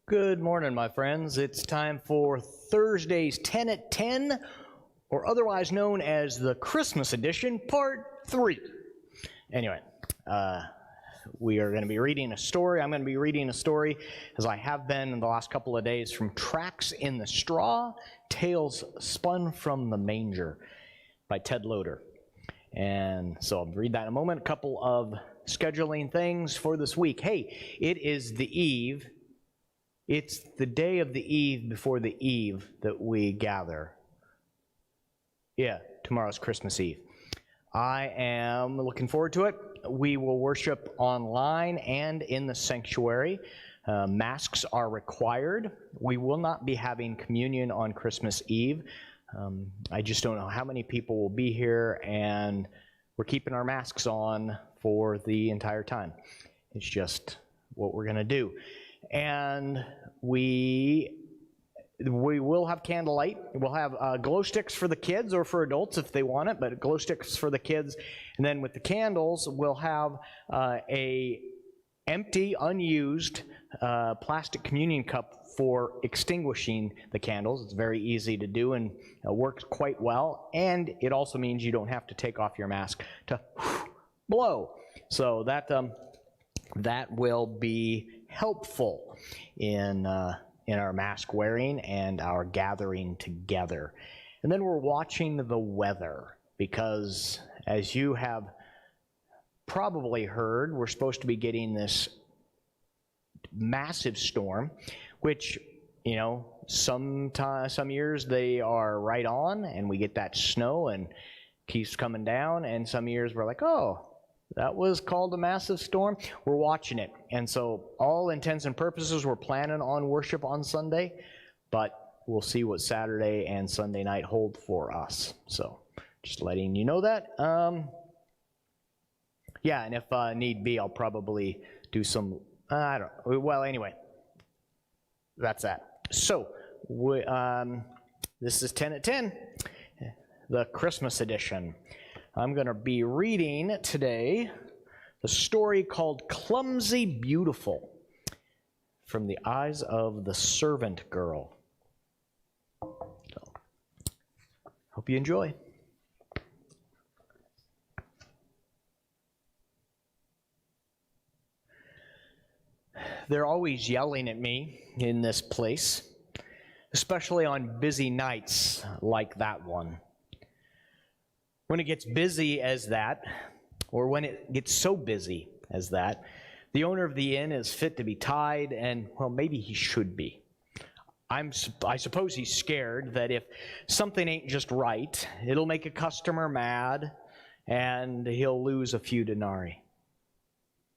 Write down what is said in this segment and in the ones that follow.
Good morning, my friends. It's time for Thursday's 10 at 10, or otherwise known as the Christmas edition, part 3. Anyway, we are going to be reading a story. I'm going to be reading a story, as I have been in the last couple of days, from Tracks in the Straw, Tales Spun from the Manger by Ted Loder. And so I'll read that in a moment. A couple of scheduling things for this week. Hey, it is the eve. It's the day of the eve before the eve that we gather. Yeah, tomorrow's Christmas Eve. I am looking forward to it. We will worship online and in the sanctuary. Masks are required. We will not be having communion on Christmas Eve. I just don't know how many people will be here, and we're keeping our masks on for the entire time. It's just what we're going to do. And we will have candlelight. We'll have glow sticks for the kids or for adults if they want it, but glow sticks for the kids. And then with the candles, we'll have a empty, unused plastic communion cup for extinguishing the candles. It's very easy to do and works quite well. And it also means you don't have to take off your mask to blow. So that will be helpful in our mask wearing and our gathering together. And then we're watching the weather because, as you have probably heard, we're supposed to be getting this massive storm, which, you know, some years they are right on and we get that snow and keeps coming down, and some years we're like, oh, that was called a massive storm. We're watching it. And so all intents and purposes, we're planning on worship on Sunday, but we'll see what Saturday and Sunday night hold for us. So just letting you know that. Yeah, and if need be, I'll probably do some, well, anyway, that's that. So this is 10 at 10, the Christmas edition. I'm going to be reading today the story called Clumsy Beautiful from the eyes of the servant girl. So, hope you enjoy. They're always yelling at me in this place, especially on busy nights like that one. When it gets busy as that, or when it gets so busy as that, the owner of the inn is fit to be tied, and, well, maybe he should be. I suppose he's scared that if something ain't just right, it'll make a customer mad, and he'll lose a few denarii.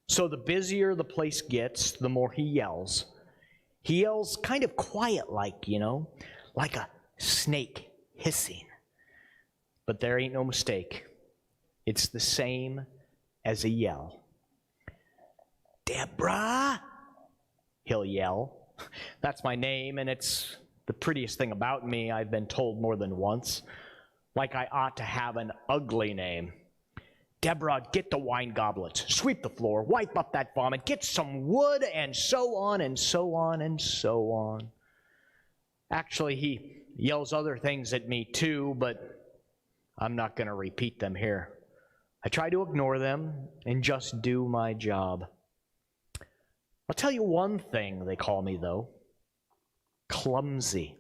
So the busier the place gets, the more he yells. He yells kind of quiet-like, you know, like a snake hissing. But there ain't no mistake. It's the same as a yell. Deborah, he'll yell. That's my name, and it's the prettiest thing about me, I've been told more than once. Like I ought to have an ugly name. Deborah, get the wine goblets, sweep the floor, wipe up that vomit, get some wood, and so on and so on and so on. Actually, he yells other things at me too, but I'm not going to repeat them here. I try to ignore them and just do my job. I'll tell you one thing they call me, though. Clumsy.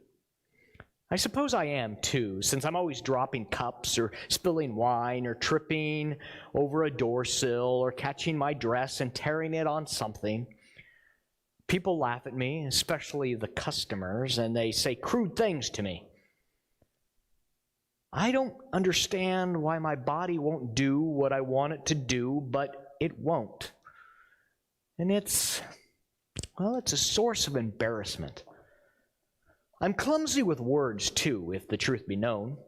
I suppose I am, too, since I'm always dropping cups or spilling wine or tripping over a door sill or catching my dress and tearing it on something. People laugh at me, especially the customers, and they say crude things to me. I don't understand why my body won't do what I want it to do, but it won't. And it's a source of embarrassment. I'm clumsy with words, too, if the truth be known.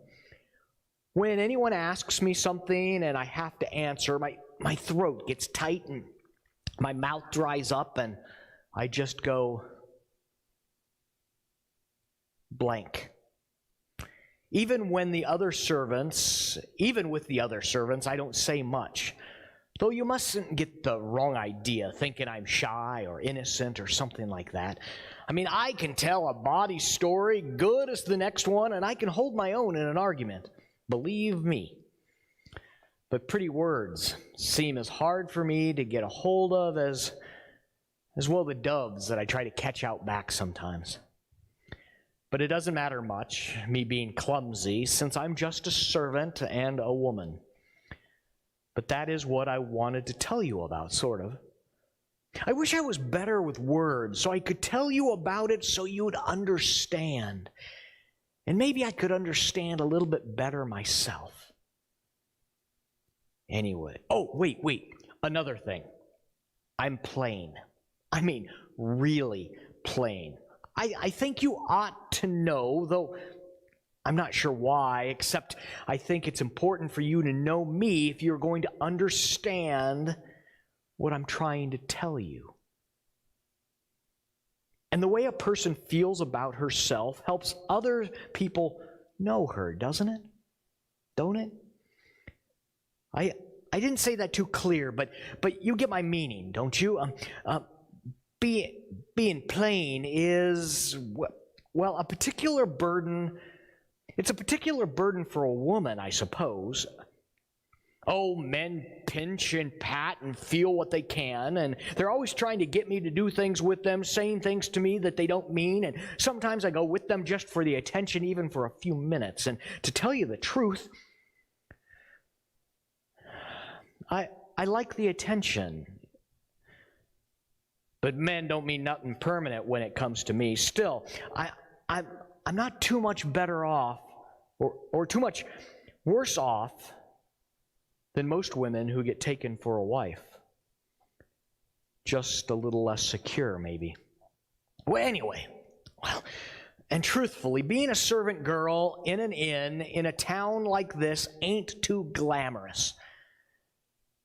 When anyone asks me something and I have to answer, my throat gets tight and my mouth dries up and I just go blank. Even with the other servants, I don't say much. Though you mustn't get the wrong idea, thinking I'm shy or innocent or something like that. I mean, I can tell a bawdy story good as the next one, and I can hold my own in an argument. Believe me. But pretty words seem as hard for me to get a hold of as well the doves that I try to catch out back sometimes. But it doesn't matter much, me being clumsy, since I'm just a servant and a woman. But that is what I wanted to tell you about, sort of. I wish I was better with words, so I could tell you about it so you'd understand. And maybe I could understand a little bit better myself. Anyway, wait, another thing. I'm plain. I mean, really plain. I think you ought to know, though I'm not sure why, except I think it's important for you to know me if you're going to understand what I'm trying to tell you. And the way a person feels about herself helps other people know her, doesn't it? Don't it? I didn't say that too clear, but you get my meaning, don't you? Being plain is, well, a particular burden. It's a particular burden for a woman, I suppose. Oh, men pinch and pat and feel what they can, and they're always trying to get me to do things with them, saying things to me that they don't mean, and sometimes I go with them just for the attention, even for a few minutes. And to tell you the truth, I like the attention. But men don't mean nothing permanent when it comes to me. Still, I'm not too much better off or too much worse off than most women who get taken for a wife. Just a little less secure, maybe. Well, anyway, and truthfully, being a servant girl in an inn in a town like this ain't too glamorous.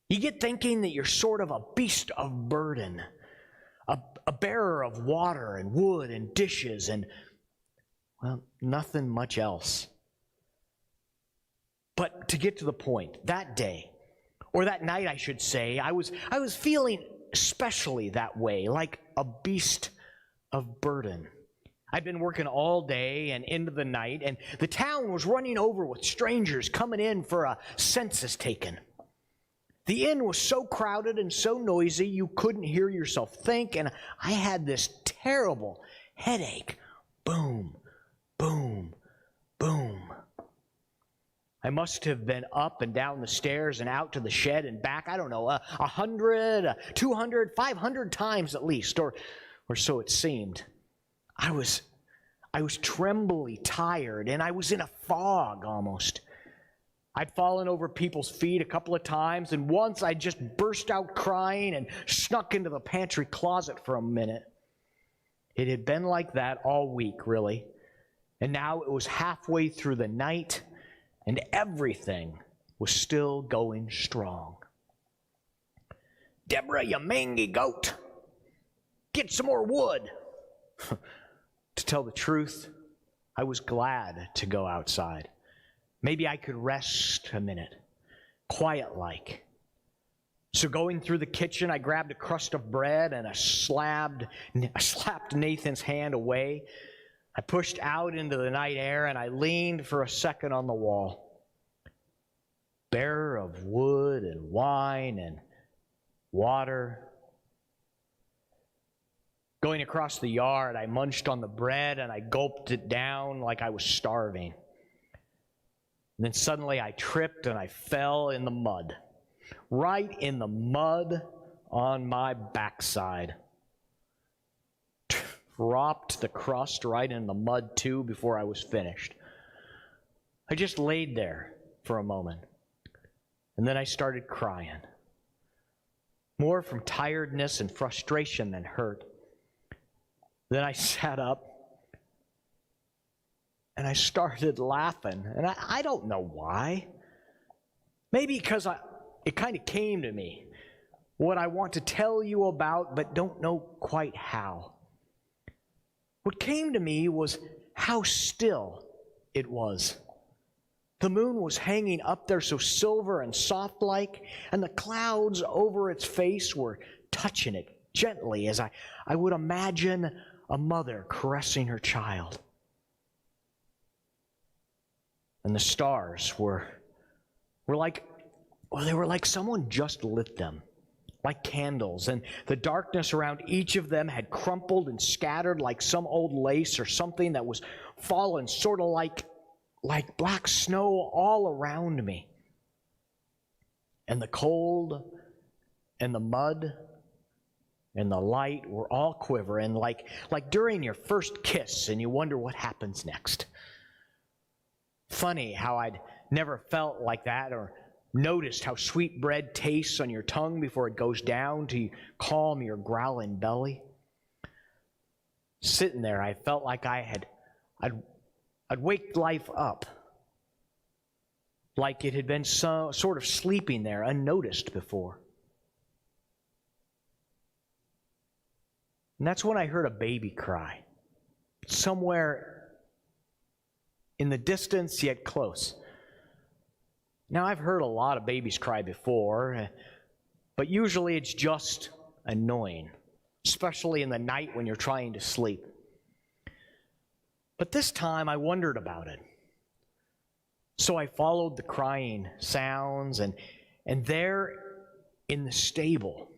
You get thinking that you're sort of a beast of burden, a bearer of water and wood and dishes and, well, nothing much else. But to get to the point, that day, or that night I should say, I was feeling especially that way, like a beast of burden. I'd been working all day and into the night, and the town was running over with strangers coming in for a census taken. The inn was so crowded and so noisy you couldn't hear yourself think, and I had this terrible headache. Boom, boom, boom. I must have been up and down the stairs and out to the shed and back, I don't know, 100, 200, 500 times at least, or so it seemed. I was trembly tired, and I was in a fog almost. I'd fallen over people's feet a couple of times, and once I just burst out crying and snuck into the pantry closet for a minute. It had been like that all week, really. And now it was halfway through the night, and everything was still going strong. Deborah, you mangy goat, get some more wood. To tell the truth, I was glad to go outside. Maybe I could rest a minute, quiet-like. So going through the kitchen, I grabbed a crust of bread and I slapped Nathan's hand away. I pushed out into the night air and I leaned for a second on the wall. Bearer of wood and wine and water. Going across the yard, I munched on the bread and I gulped it down like I was starving. And then suddenly I tripped and I fell in the mud. Right in the mud on my backside. Dropped the crust right in the mud too before I was finished. I just laid there for a moment. And then I started crying. More from tiredness and frustration than hurt. Then I sat up. And I started laughing, and I don't know why. Maybe because it kind of came to me, what I want to tell you about, but don't know quite how. What came to me was how still it was. The moon was hanging up there so silver and soft-like, and the clouds over its face were touching it gently as I would imagine a mother caressing her child. And the stars were like, well, they were like someone just lit them, like candles, and the darkness around each of them had crumpled and scattered like some old lace or something that was fallen, sort of like black snow all around me. And the cold and the mud and the light were all quivering like during your first kiss and you wonder what happens next. Funny how I'd never felt like that or noticed how sweet bread tastes on your tongue before it goes down to calm your growling belly. Sitting there, I felt like I'd waked life up, like it had been sort of sleeping there unnoticed before. And that's when I heard a baby cry, somewhere in the distance yet close. Now, I've heard a lot of babies cry before, but usually it's just annoying, especially in the night when you're trying to sleep. But this time I wondered about it. So I followed the crying sounds, and there in the stable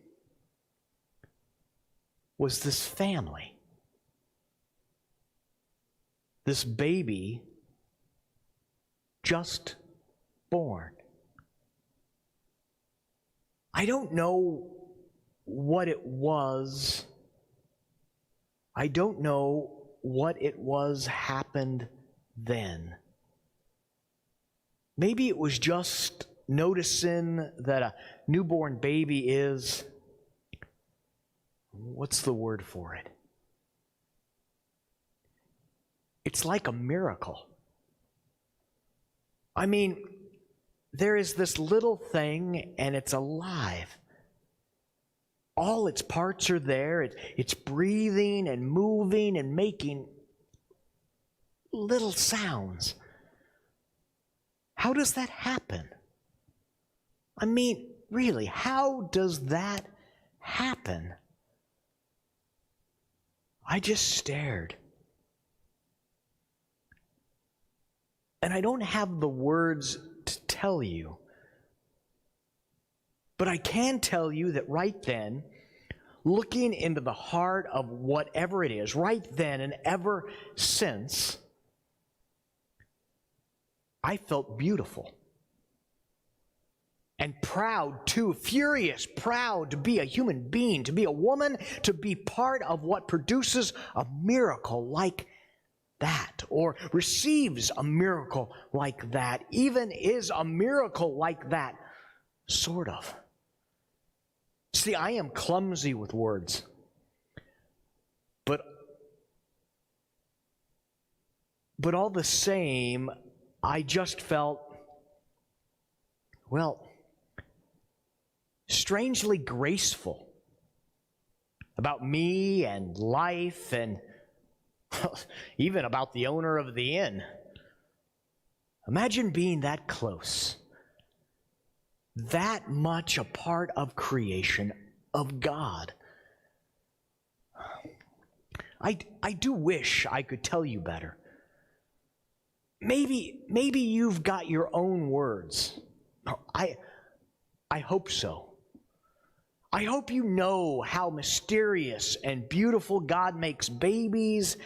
was this family. This baby just born. I don't know what it was. I don't know what it was happened then. Maybe it was just noticing that a newborn baby is, what's the word for it? It's like a miracle. I mean, there is this little thing and it's alive. All its parts are there. It's breathing and moving and making little sounds. How does that happen? I mean, really, how does that happen? I just stared. And I don't have the words to tell you. But I can tell you that right then, looking into the heart of whatever it is, right then and ever since, I felt beautiful. And proud too, furious, proud to be a human being, to be a woman, to be part of what produces a miracle like that, or receives a miracle like that, even is a miracle like that, sort of. See, I am clumsy with words, but all the same, I just felt, well, strangely graceful about me and life and even about the owner of the inn. Imagine being that close, that much a part of creation, of God. I do wish I could tell you better. Maybe you've got your own words. I hope so. I hope you know how mysterious and beautiful God makes babies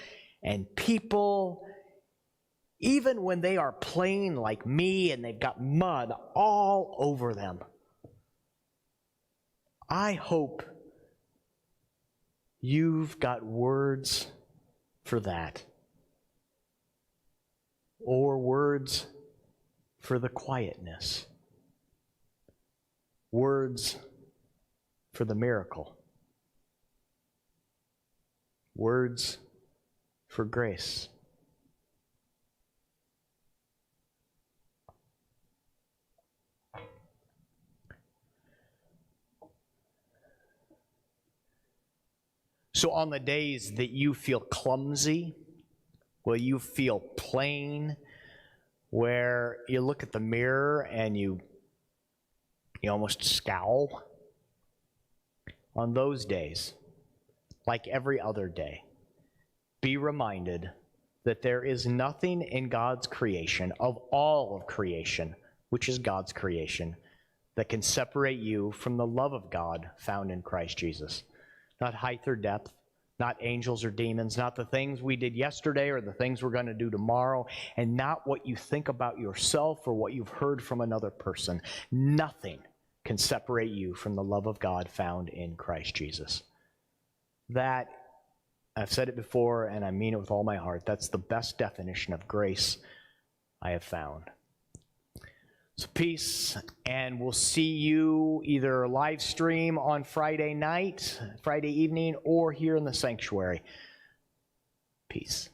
and people, even when they are plain like me and they've got mud all over them. I hope you've got words for that, or words for the quietness, words for the miracle, words for grace. So on the days that you feel clumsy, will you feel plain, where you look at the mirror and you almost scowl? On those days, like every other day, be reminded that there is nothing in God's creation, of all of creation, which is God's creation, that can separate you from the love of God found in Christ Jesus. Not height or depth, not angels or demons, not the things we did yesterday or the things we're going to do tomorrow, and not what you think about yourself or what you've heard from another person. Nothing can separate you from the love of God found in Christ Jesus. That, I've said it before and I mean it with all my heart, that's the best definition of grace I have found. So peace, and we'll see you either live stream on Friday night, Friday evening, or here in the sanctuary. Peace.